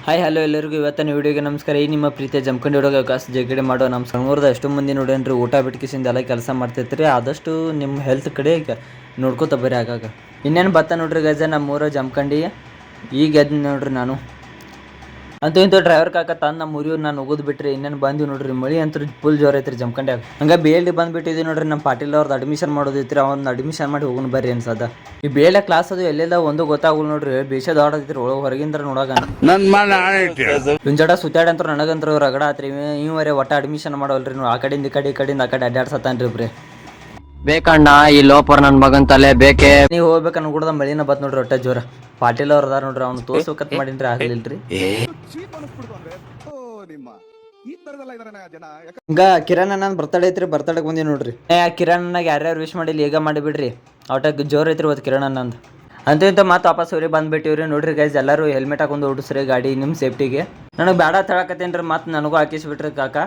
Hi hello ಎಲ್ಲರಿಗೂ ಇವತ್ತಿನ ವಿಡಿಯೋಗೆ ನಮಸ್ಕಾರ. ಈ ನಿಮ್ಮ ಪ್ರೀತಿಯ ಜಮ್ಕಂಡಿ ಹುಡುಗ ಕಾಸು ಜಗಡೆ ಮಾಡೋ ನಮ್ಮ ಸಣ್ಣೂರದ ಎಷ್ಟು ಮಂದಿ ನೋಡೇನ್ರಿ ಊಟ ಬಿಟ್ಕಿಸಿಂದ ಎಲ್ಲ ಕೆಲಸ ಮಾಡ್ತೈತ್ರಿ. ಆದಷ್ಟು ನಿಮ್ಮ ಹೆಲ್ತ್ ಕಡೆ ನೋಡ್ಕೋತ ಬರ್ರಿ. ಆಗಾಗ ಇನ್ನೇನು ಬತ್ತ ನೋಡ್ರಿ ಗಜ ನಮ್ಮೂರ ಜಮ್ಕಂಡಿ ಈಗ ಎದ್ದು ನೋಡ್ರಿ ನಾನು ಅಂತೂ ಇಂಥ ಡ್ರೈವರ್ ಕಾಕ ತಂದು ನಮ್ಮ ಊರಿಯವ್ರು ನಾನು ಹೋಗೋದು ಬಿಟ್ರಿ. ಇನ್ನೇನು ಬಂದಿವಿ ನೋಡ್ರಿ. ಮಳಿ ಅಂತೂ ಫುಲ್ ಜೋರ್ ಐತ್ರಿ ಜಮ್ಕಂಡ್ಯಾಗ. ಹಂಗೆ BLD ಬಂದುಬಿಟ್ಟಿದ್ವಿ ನೋಡ್ರಿ. ನಮ್ಮ ಪಾಟೀಲ್ ಅವ್ರದ್ದು ಅಡ್ಮಿಷನ್ ಮಾಡೋದೈತ್ರಿ. ಅವ್ನು ಅಡ್ಮಿಷನ್ ಮಾಡಿ ಹೋಗೋಣ ಬರ್ರಿ ಅನ್ಸದ. ಈ BLD ಕ್ಲಾಸ್ ಅದು ಎಲ್ಲೆಲ್ಲ ಒಂದು ಗೊತ್ತಾಗಲ್ಲ ನೋಡ್ರಿ. ಬೇಷದ ಆಡೋದೈತ್ರಿ ಒಳಗೆ ಹೊರಗಿಂದ ನೋಡಾಗ ಇವ್ನ ಜಡ ಸುತ್ತಾಡಂತ್ರ ನನಗಂತ್ರ ರಗಡ ಆತ್ರಿ. ಇವರೇ ಒಟ್ಟ ಅಡ್ಮಿಷನ್ ಮಾಡೋಲ್ರಿ. ಆ ಕಡೆಯಿಂದ ಈ ಕಡೆಯಿಂದ ಆ ಕಡೆ ಅಡ್ಡಾಡ್ಸತ್ತಾನ್ರಿ ಬ್ರಿ. ಬೇಕಣ್ಣ ಈ ಲೋಪರ್ ನನ್ ಮಗನ್ ತಲೆ ಬೇಕೇ. ನೀವು ಹೋಗ್ಬೇಕನ್ನ ಕೂಡ ಮಳಿನ ಬತ್ ನೋಡ್ರಿ ಒಟ್ಟ ಜೋರ. ಪಾಟೀಲ್ ಅವ್ರ ಅದಾರ ನೋಡ್ರಿ. ಅವ್ನು ತೋರ್ಸ್ಬೇಕತ್ ಮಾಡಿನ್ರಿ ಆಗ್ಲಿಲ್ರಿ. ಹಂಗ ಕಿರಣ್ ಅಣ್ಣ ಬರ್ತಡೇ ಐತ್ರಿ. ಬರ್ತಡೇಗೆ ಬಂದಿ ನೋಡ್ರಿ. ಕಿರಣ್ ಅಣ್ಣಾಗ ಯಾರ್ಯಾರು ವಿಶ್ ಮಾಡಿಲ್ಲ ಈಗ ಮಾಡಿಬಿಡ್ರಿ. ಒಟ್ಟ ಜೋರ್ ಐತ್ರಿ ಇವತ್ತು ಕಿರಣ್ ಅಣ್ಣಂದು. ಅಂತ ಇಂತ ಮತ್ತೆ ವಾಪಸ್ ಅವ್ರಿಗೆ ಬಂದ್ಬಿಟ್ಟಿವ್ರಿ ನೋಡ್ರಿ ಗೈಸ್. ಎಲ್ಲರೂ ಹೆಲ್ಮೆಟ್ ಹಾಕೊಂಡು ಓಡಿಸ್ರಿ ಗಾಡಿ ನಿಮ್ಮ ಸೇಫ್ಟಿಗೆ. ನನಗೆ ಬೇಡ ತಳಕತ್ತೇನ್ರಿ ಮತ್ತೆ ನನಗೂ ಹಾಕಿಸ್ಬಿಟ್ರಿ ಕಾಕ.